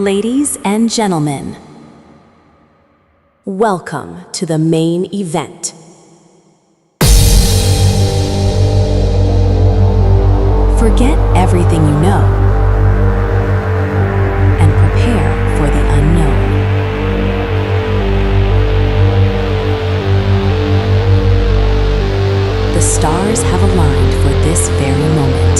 Ladies and gentlemen, welcome to the main event. Forget everything you know and prepare for the unknown. The stars have aligned for this very moment.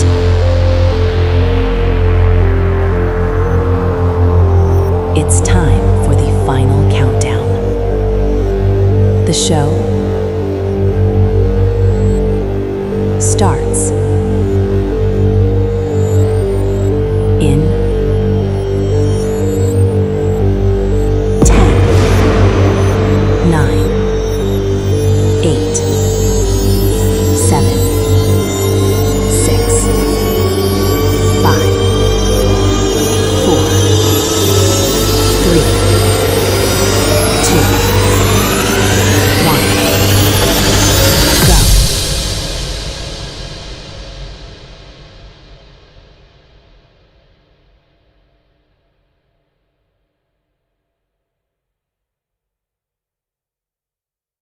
It's time for the final countdown. The show starts